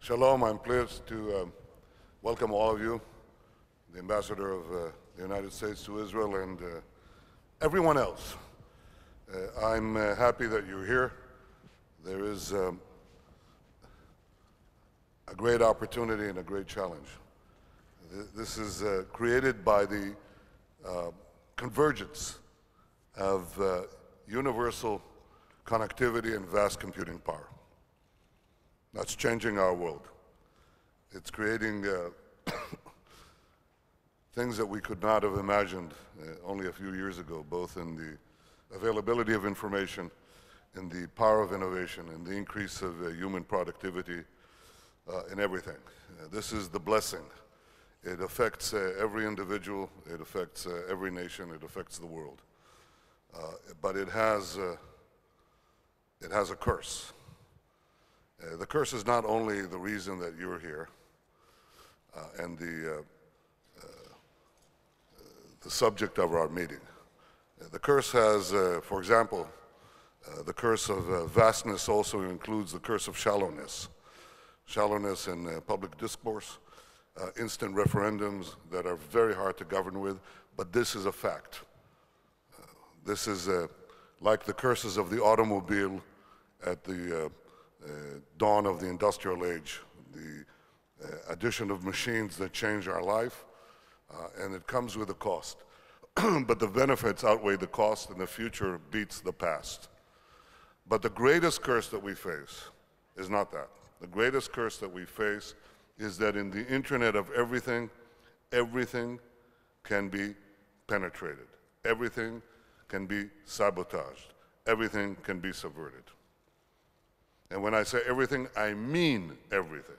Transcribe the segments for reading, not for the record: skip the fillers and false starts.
Shalom, I'm pleased to welcome all of you, the Ambassador of the United States to Israel and everyone else. I'm happy that you're here. There is a great opportunity and a great challenge. This is created by the convergence of universal connectivity and vast computing power. That's changing our world. It's creating things that we could not have imagined only a few years ago, both in the availability of information, in the power of innovation, and the increase of human productivity in everything. This is the blessing. It affects every individual, it affects every nation, it affects the world. But it has a curse. The curse is not only the reason that you're here and the subject of our meeting. The curse has, for example, the curse of vastness also includes the curse of shallowness. Shallowness in public discourse, instant referendums that are very hard to govern with, but this is a fact. This is like the curses of the automobile at the dawn of the industrial age, the addition of machines that change our life, and it comes with a cost. But the benefits outweigh the cost, and the future beats the past. But the greatest curse that we face is not that. The greatest curse that we face is that in the Internet of everything, everything can be penetrated. Everything can be sabotaged. Everything can be subverted. And when I say everything, I mean everything.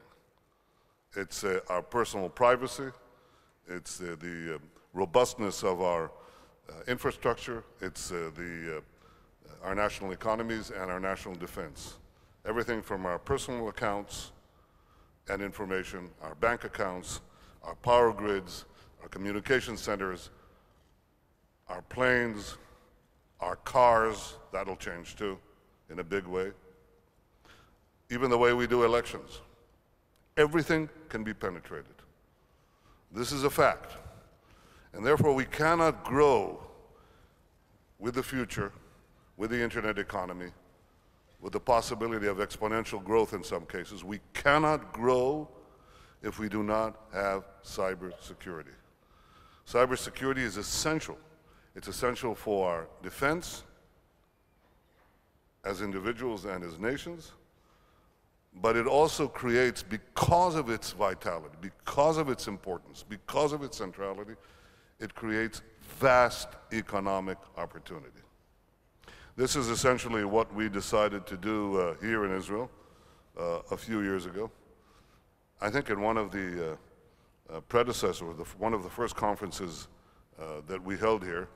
It's our personal privacy, it's the robustness of our infrastructure, it's our national economies and our national defense. Everything from our personal accounts and information, our bank accounts, our power grids, our communication centers, our planes, our cars, that'll change too in a big way. Even the way we do elections. Everything can be penetrated. This is a fact. And therefore we cannot grow with the future, with the internet economy, with the possibility of exponential growth in some cases. We cannot grow if we do not have cybersecurity. Cybersecurity is essential. It's essential for our defense as individuals and as nations. But it also creates, because of its vitality, because of its importance, because of its centrality, it creates vast economic opportunity. This is essentially what we decided to do here in Israel a few years ago. I think in one of the predecessors, one of the first conferences that we held here,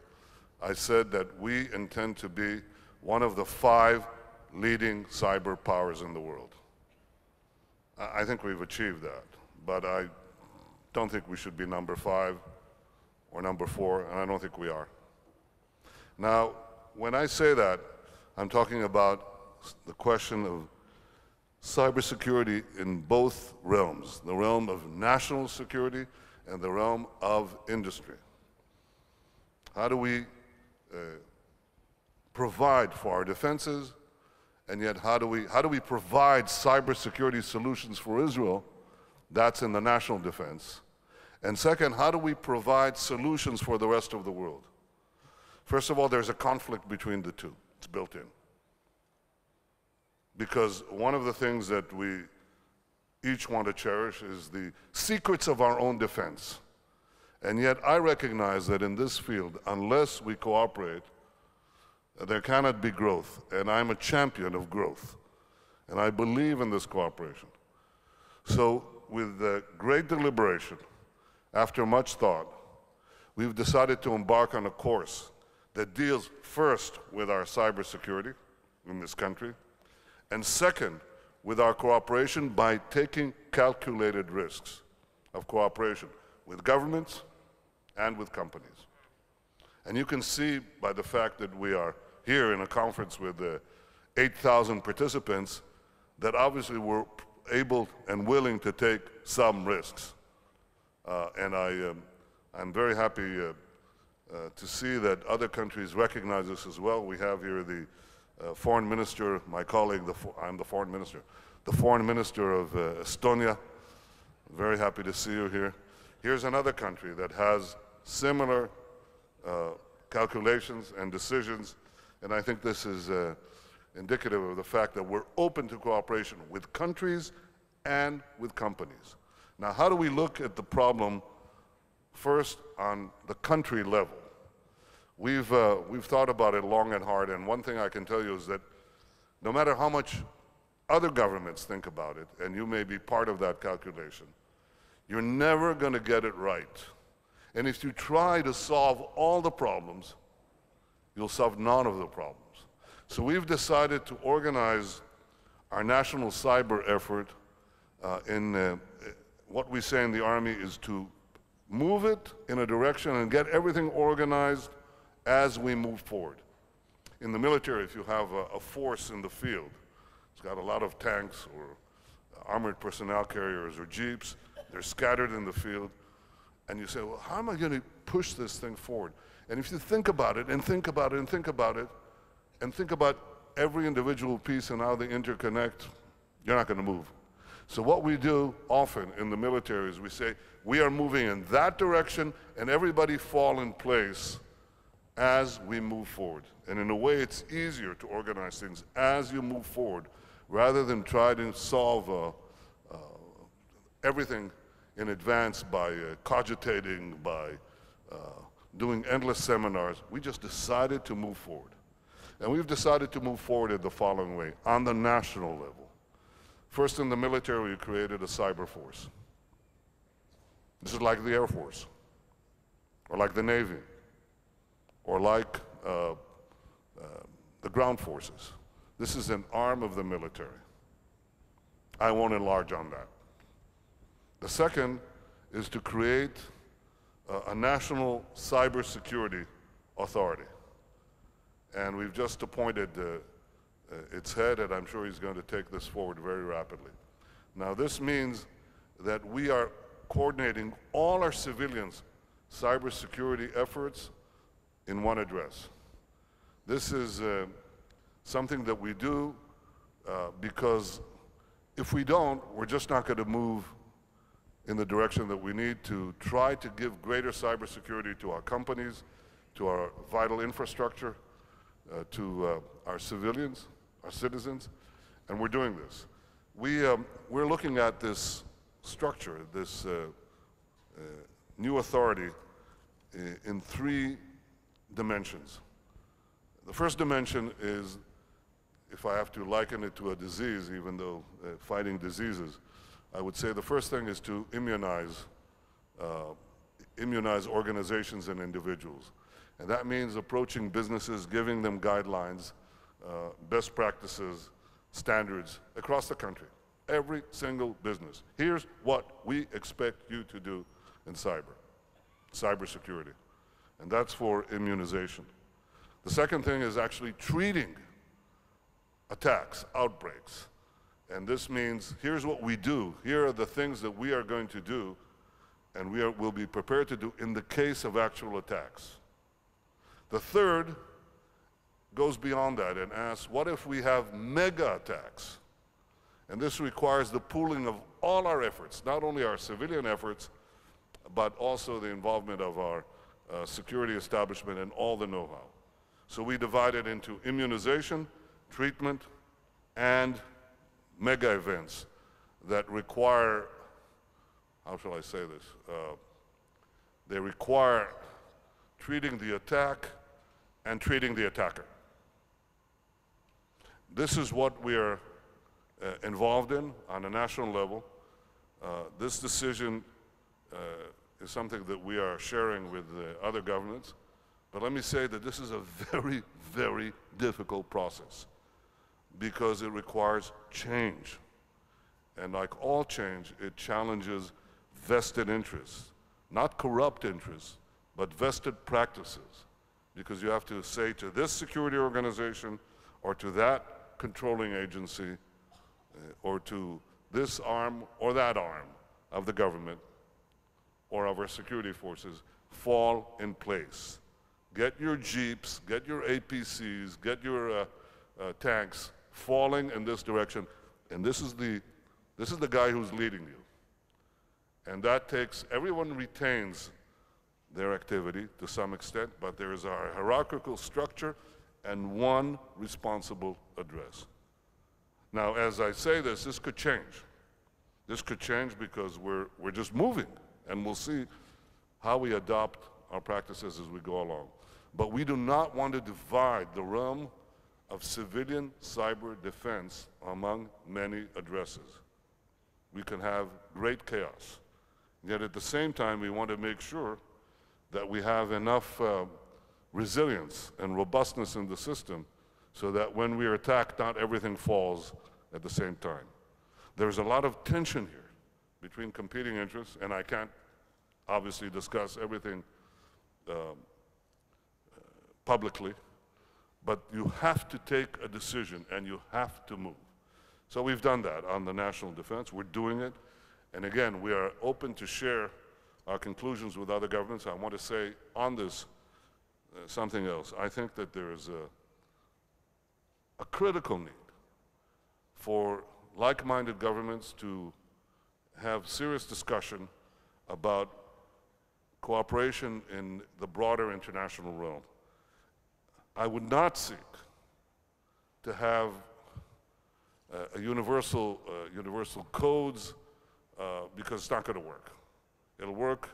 I said that we intend to be one of the 5 leading cyber powers in the world. I think we've achieved that, but I don't think we should be number 5 or number 4, and I don't think we are. Now, when I say that, I'm talking about the question of cybersecurity in both realms, the realm of national security and the realm of industry. How do we provide for our defenses? And yet, how do we provide cybersecurity solutions for Israel? That's in the national defense. And second, how do we provide solutions for the rest of the world? First of all, there's a conflict between the two. It's built in. Because one of the things that we each want to cherish is the secrets of our own defense. And yet, I recognize that in this field, unless we cooperate, there cannot be growth, and I'm a champion of growth, and I believe in this cooperation. So, with great deliberation, after much thought, we've decided to embark on a course that deals first with our cybersecurity in this country, and second, with our cooperation by taking calculated risks of cooperation with governments and with companies. And you can see by the fact that we are here in a conference with 8,000 participants that obviously we're able and willing to take some risks. And I'm very happy to see that other countries recognize this as well. We have here the foreign minister, my colleague, I'm the foreign minister, the foreign minister of Estonia. Very happy to see you here. Here's another country that has similar calculations and decisions, and I think this is indicative of the fact that we're open to cooperation with countries and with companies. Now, how do we look at the problem first on the country level? We've thought about it long and hard, and one thing I can tell you is that no matter how much other governments think about it, and you may be part of that calculation, you're never going to get it right. And if you try to solve all the problems, you'll solve none of the problems. So we've decided to organize our national cyber effort in what we say in the Army is to move it in a direction and get everything organized as we move forward. In the military, if you have a force in the field, it's got a lot of tanks or armored personnel carriers or jeeps, they're scattered in the field, and you say, well, how am I going to push this thing forward? And if you think about it, and think about it, and think about it, and think about every individual piece and how they interconnect, you're not going to move. So what we do often in the military is we say, we are moving in that direction, and everybody fall in place as we move forward. And in a way, it's easier to organize things as you move forward, rather than try to solve everything in advance by cogitating, by doing endless seminars. We just decided to move forward. And we've decided to move forward in the following way, on the national level. First, in the military, we created a cyber force. This is like the Air Force, or like the Navy, or like the ground forces. This is an arm of the military. I won't enlarge on that. The second is to create a national cybersecurity authority. And we've just appointed its head, and I'm sure he's going to take this forward very rapidly. Now, this means that we are coordinating all our civilians' cybersecurity efforts in one address. This is something that we do because if we don't, we're just not going to move in the direction that we need to try to give greater cybersecurity to our companies, to our vital infrastructure, to our civilians, our citizens, and we're doing this. We're looking at this structure, this new authority in three dimensions. The first dimension is, if I have to liken it to a disease, even though fighting diseases, I would say the first thing is to immunize organizations and individuals. And that means approaching businesses, giving them guidelines, best practices, standards across the country. Every single business. Here's what we expect you to do in cybersecurity. And that's for immunization. The second thing is actually treating attacks, outbreaks. And this means, here's what we do. Here are the things that we are going to do, and we'll be prepared to do in the case of actual attacks. The third goes beyond that and asks, what if we have mega attacks? And this requires the pooling of all our efforts, not only our civilian efforts, but also the involvement of our security establishment and all the know-how. So we divide it into immunization, treatment, and mega events that require, how shall I say this? They require treating the attack and treating the attacker. This is what we are involved in on a national level. This decision is something that we are sharing with other governments. But let me say that this is a very, very difficult process because it requires change. And like all change, it challenges vested interests, not corrupt interests, but vested practices. Because you have to say to this security organization or to that controlling agency or to this arm or that arm of the government or of our security forces fall in place. Get your jeeps, get your APCs, get your tanks falling in this direction, and this is the guy who's leading you. And that takes, everyone retains their activity to some extent, but there is a hierarchical structure and one responsible address. Now, as I say this, this could change. This could change because we're just moving, and we'll see how we adopt our practices as we go along. But we do not want to divide the realm of civilian cyber defense among many addresses. We can have great chaos. Yet at the same time, we want to make sure that we have enough resilience and robustness in the system so that when we are attacked, not everything falls at the same time. There's a lot of tension here between competing interests, and I can't obviously discuss everything publicly, but you have to take a decision and you have to move. So we've done that on the national defense. We're doing it. And again, we are open to share our conclusions with other governments. I want to say on this something else. I think that there is a critical need for like-minded governments to have serious discussion about cooperation in the broader international realm. I would not seek to have universal codes because it's not going to work. It'll work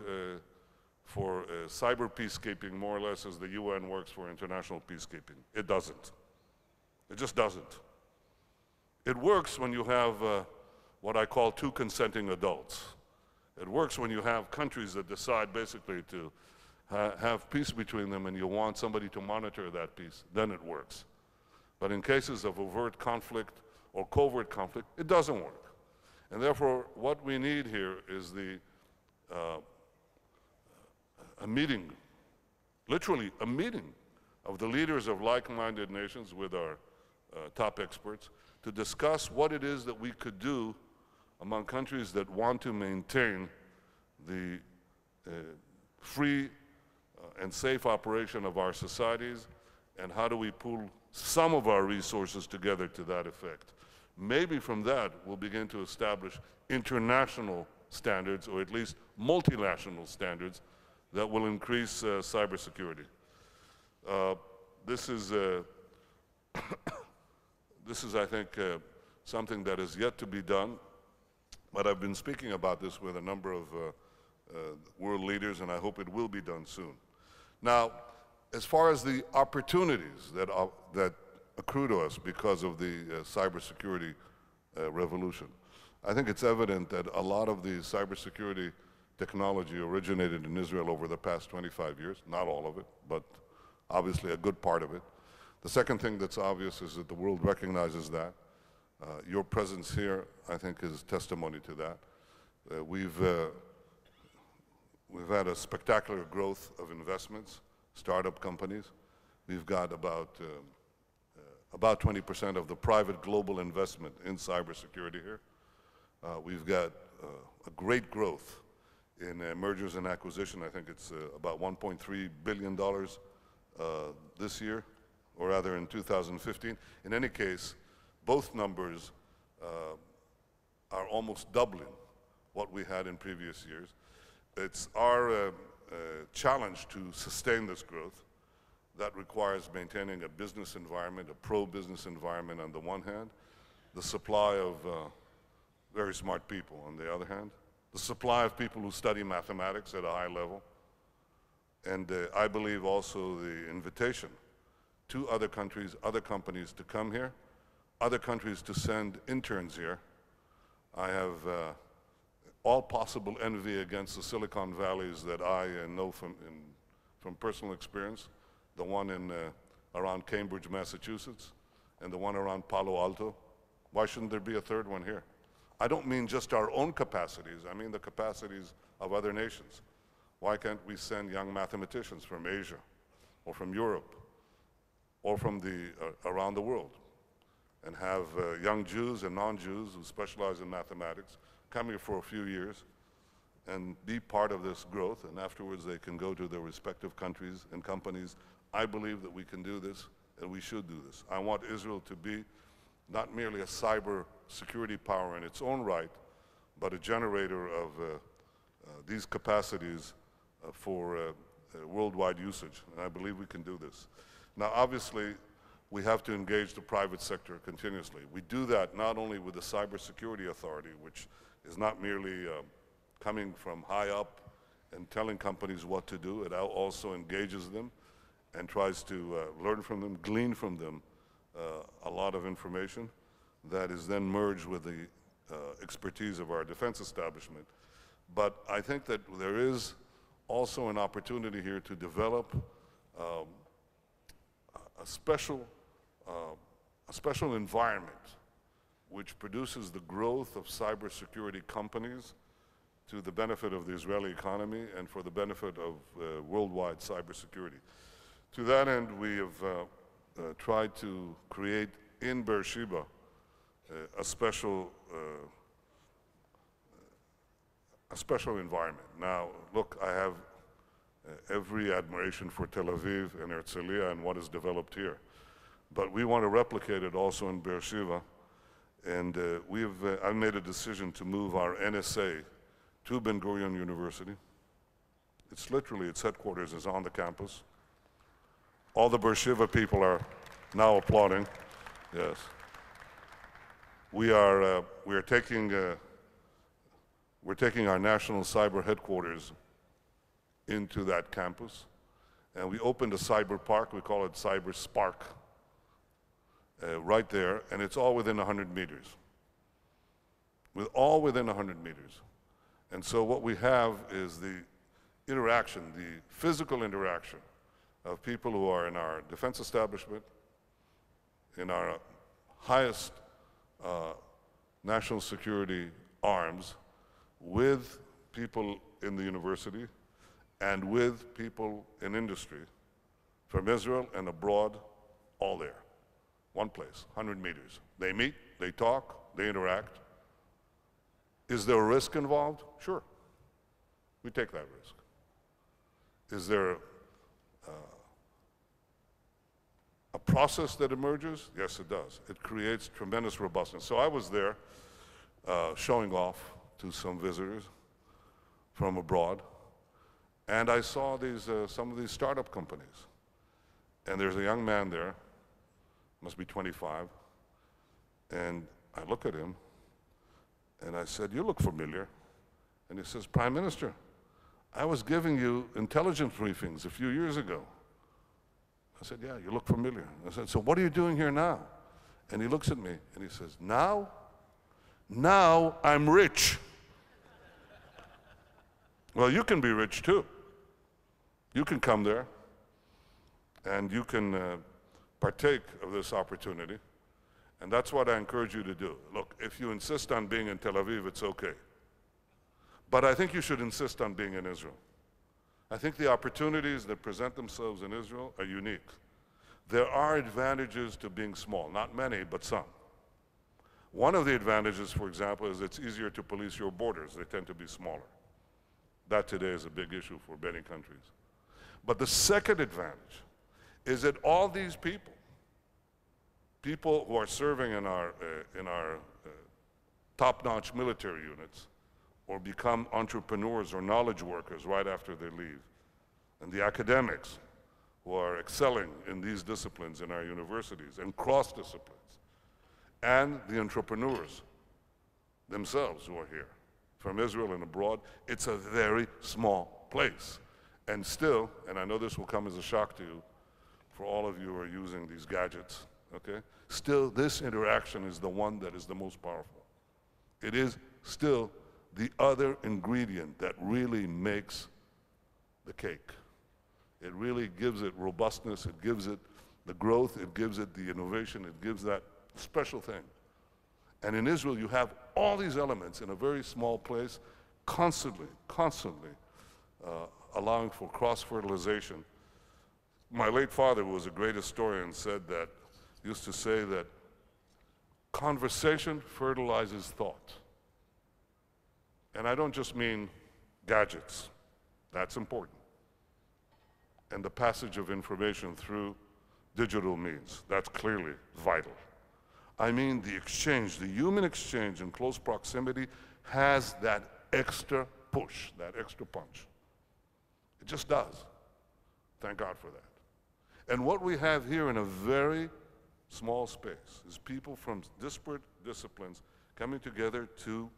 for cyber peacekeeping more or less as the UN works for international peacekeeping. It doesn't. It just doesn't. It works when you have what I call two consenting adults. It works when you have countries that decide basically to have peace between them and you want somebody to monitor that peace, then it works. But in cases of overt conflict or covert conflict, it doesn't work. And therefore, what we need here is a meeting, literally a meeting of the leaders of like-minded nations with our top experts to discuss what it is that we could do among countries that want to maintain the free and safe operation of our societies, and how do we pool some of our resources together to that effect. Maybe from that we'll begin to establish international standards, or at least multinational standards, that will increase cybersecurity. This is, I think, something that is yet to be done, but I've been speaking about this with a number of world leaders, and I hope it will be done soon. Now, as far as the opportunities that accrue to us because of the cybersecurity revolution, I think it's evident that a lot of the cybersecurity technology originated in Israel over the past 25 years, not all of it, but obviously a good part of it. The second thing that's obvious is that the world recognizes that. Your presence here, I think, is testimony to that. We've had a spectacular growth of investments, startup companies. We've got about 20% of the private global investment in cybersecurity here. We've got a great growth in mergers and acquisition. I think it's about $1.3 billion this year, or rather in 2015. In any case, both numbers are almost doubling what we had in previous years. It's our challenge to sustain this growth. That requires maintaining a business environment, a pro-business environment on the one hand, the supply of very smart people on the other hand, the supply of people who study mathematics at a high level, and I believe also the invitation to other countries, other companies to come here, other countries to send interns here. I have all possible envy against the Silicon Valleys that I know from personal experience, the one around Cambridge, Massachusetts, and the one around Palo Alto. Why shouldn't there be a third one here? I don't mean just our own capacities, I mean the capacities of other nations. Why can't we send young mathematicians from Asia, or from Europe, or from around the world? and have young Jews and non-Jews who specialize in mathematics come here for a few years and be part of this growth, and afterwards they can go to their respective countries and companies. I believe that we can do this, and we should do this. I want Israel to be not merely a cyber security power in its own right, but a generator of these capacities for worldwide usage, and I believe we can do this. Now, obviously, we have to engage the private sector continuously. We do that not only with the Cybersecurity Authority, which is not merely coming from high up and telling companies what to do, it also engages them and tries to learn from them, glean from them a lot of information that is then merged with the expertise of our defense establishment. But I think that there is also an opportunity here to develop a special environment which produces the growth of cybersecurity companies to the benefit of the Israeli economy and for the benefit of worldwide cybersecurity. To that end, we have tried to create in Beersheba a special environment. Now, look, I have every admiration for Tel Aviv and Herzliya and what is developed here. But we want to replicate it also in Beersheba. And I've made a decision to move our NSA to Ben Gurion University. It's literally, its headquarters is on the campus. All the Beersheba people are now applauding. Yes. We're taking our national cyber headquarters into that campus, and we opened a cyber park. We call it Cyber Spark, right there, and it's all within 100 meters. All within 100 meters. And so what we have is the interaction, the physical interaction of people who are in our defense establishment, in our highest national security arms, with people in the university and with people in industry from Israel and abroad, all there. One place, 100 meters. They meet, they talk, they interact. Is there a risk involved? Sure. We take that risk. Is there a process that emerges? Yes, it does. It creates tremendous robustness. So I was there showing off to some visitors from abroad, and I saw some of these startup companies. And there's a young man there, must be 25, and I look at him, and I said, "You look familiar." And he says, "Prime Minister, I was giving you intelligence briefings a few years ago." I said, "Yeah, you look familiar." I said, "So what are you doing here now?" And he looks at me, and he says, Now I'm rich." Well, you can be rich too. You can come there, and you can partake of this opportunity. And that's what I encourage you to do. Look, if you insist on being in Tel Aviv, it's okay. But I think you should insist on being in Israel. I think the opportunities that present themselves in Israel are unique. There are advantages to being small, not many, but some. One of the advantages, for example, is it's easier to police your borders. They tend to be smaller. That today is a big issue for many countries. But the second advantage is that all these people who are serving in our top-notch military units, or become entrepreneurs or knowledge workers right after they leave, and the academics who are excelling in these disciplines in our universities and cross-disciplines, and the entrepreneurs themselves who are here from Israel and abroad, it's a very small place. And still, and I know this will come as a shock to you, for all of you who are using these gadgets, okay? Still, this interaction is the one that is the most powerful. It is still the other ingredient that really makes the cake. It really gives it robustness, it gives it the growth, it gives it the innovation, it gives that special thing. And in Israel, you have all these elements in a very small place, constantly allowing for cross-fertilization. My late father, who was a great historian, used to say that conversation fertilizes thought. And I don't just mean gadgets. That's important. And the passage of information through digital means. That's clearly vital. I mean the exchange, the human exchange in close proximity has that extra push, that extra punch. It just does. Thank God for that. And what we have here in a very small space is people from disparate disciplines coming together to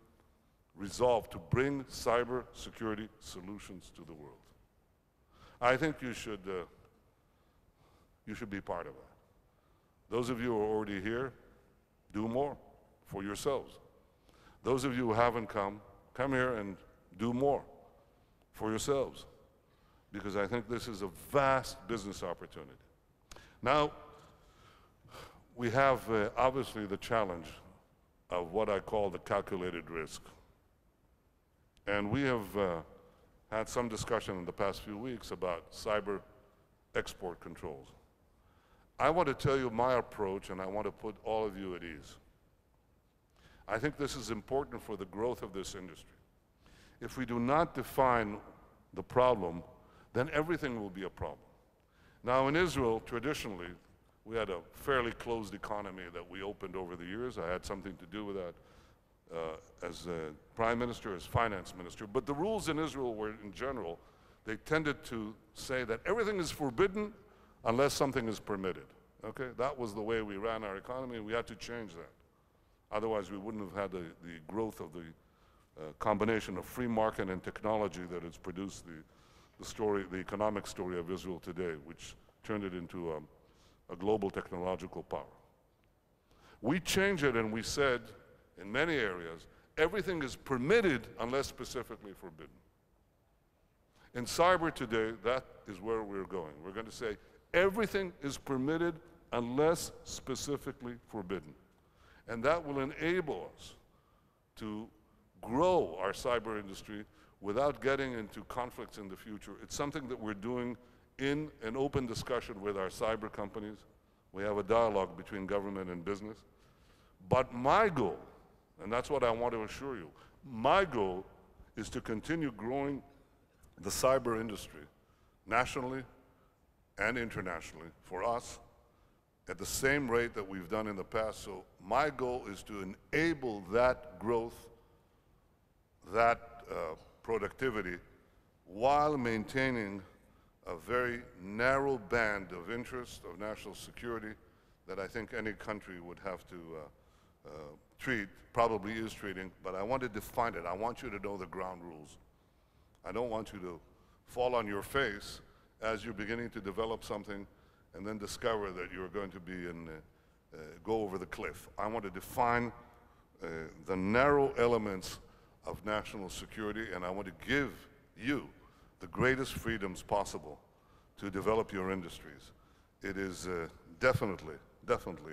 resolve, to bring cyber security solutions to the world. I think you should be part of that. Those of you who are already here, do more for yourselves. Those of you who haven't come here and do more for yourselves, because I think this is a vast business opportunity. Now, we have obviously the challenge of what I call the calculated risk. And we have had some discussion in the past few weeks about cyber export controls. I want to tell you my approach, and I want to put all of you at ease. I think this is important for the growth of this industry. If we do not define the problem, then everything will be a problem. Now, in Israel, traditionally, we had a fairly closed economy that we opened over the years. I had something to do with that as prime minister, as finance minister. But the rules in Israel were, in general, they tended to say that everything is forbidden unless something is permitted. Okay? That was the way we ran our economy, and we had to change that. Otherwise, we wouldn't have had the growth of the combination of free market and technology that has produced the economic story of Israel today, which turned it into a global technological power. We changed it and we said, in many areas, everything is permitted unless specifically forbidden. In cyber today, that is where we're going. We're going to say everything is permitted unless specifically forbidden. And that will enable us to grow our cyber industry without getting into conflicts in the future. It's something that we're doing in an open discussion with our cyber companies. We have a dialogue between government and business. But my goal, and that's what I want to assure you, my goal is to continue growing the cyber industry nationally and internationally for us at the same rate that we've done in the past. So my goal is to enable that growth, that productivity, while maintaining a very narrow band of interest of national security that I think any country would have to treat, probably is treating, but I want to define it. I want you to know the ground rules. I don't want you to fall on your face as you're beginning to develop something and then discover that you're going to be go over the cliff. I want to define the narrow elements of national security, and I want to give you the greatest freedoms possible to develop your industries. It is definitely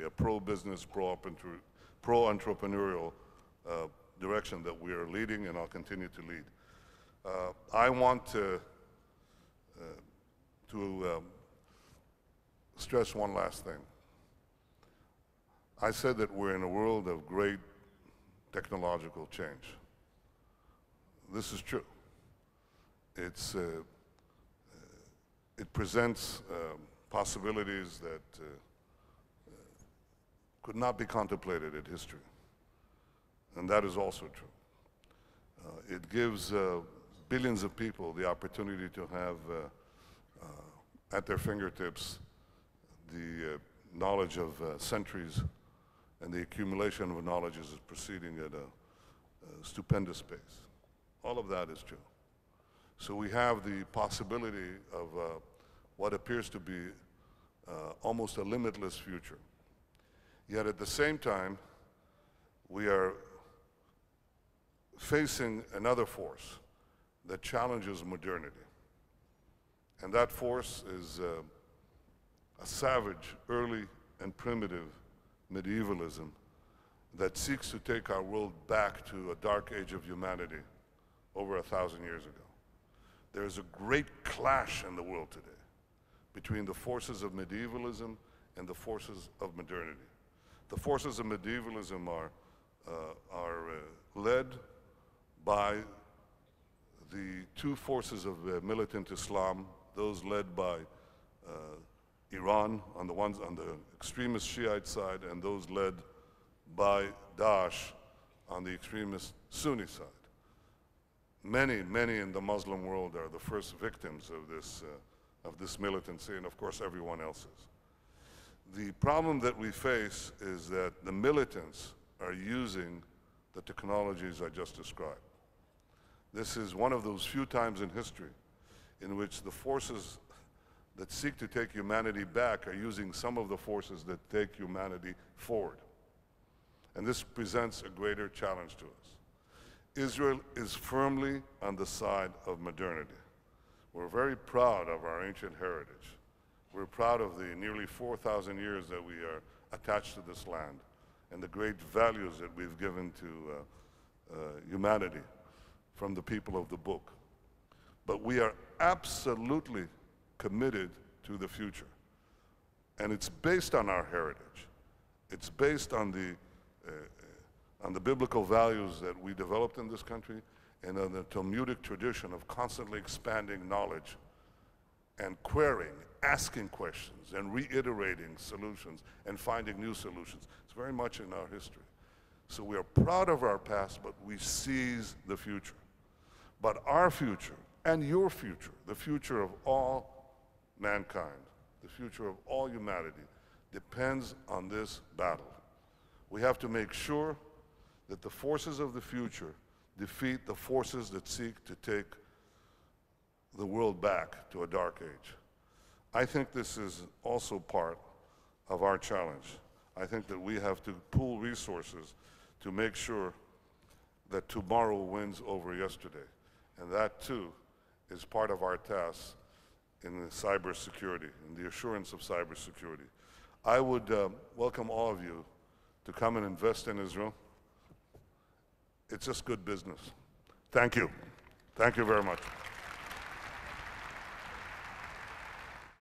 a pro-business, pro-entrepreneurial direction that we are leading, and I'll continue to lead. I want to stress one last thing. I said that we're in a world of great technological change. This is true. It presents possibilities that could not be contemplated in history. And that is also true. It gives billions of people the opportunity to have at their fingertips the knowledge of centuries, and the accumulation of knowledge is proceeding at a stupendous pace. All of that is true. So we have the possibility of what appears to be almost a limitless future. Yet at the same time, we are facing another force that challenges modernity. And that force is a savage, early, and primitive medievalism that seeks to take our world back to a dark age of humanity over 1,000 years ago. There is a great clash in the world today between the forces of medievalism and the forces of modernity. The forces of medievalism are led by the two forces of militant Islam, those led by Iran on the extremist Shiite side, and those led by Daesh on the extremist Sunni side. Many, many in the Muslim world are the first victims of this militancy, and of course everyone else is. The problem that we face is that the militants are using the technologies I just described. This is one of those few times in history in which the forces that seek to take humanity back are using some of the forces that take humanity forward. And this presents a greater challenge to us. Israel is firmly on the side of modernity. We're very proud of our ancient heritage. We're proud of the nearly 4,000 years that we are attached to this land and the great values that we've given to humanity from the people of the book. But we are absolutely committed to the future. And it's based on our heritage. It's based on the biblical values that we developed in this country and on the Talmudic tradition of constantly expanding knowledge and querying, asking questions, and reiterating solutions and finding new solutions. It's very much in our history. So we are proud of our past, but we seize the future. But our future and your future, the future of all mankind, the future of all humanity, depends on this battle. We have to make sure that the forces of the future defeat the forces that seek to take the world back to a dark age. I think this is also part of our challenge. I think that we have to pool resources to make sure that tomorrow wins over yesterday. And that, too, is part of our task in the cybersecurity, in the assurance of cybersecurity. I would welcome all of you to come and invest in Israel. It's just good business. Thank you. Thank you very much.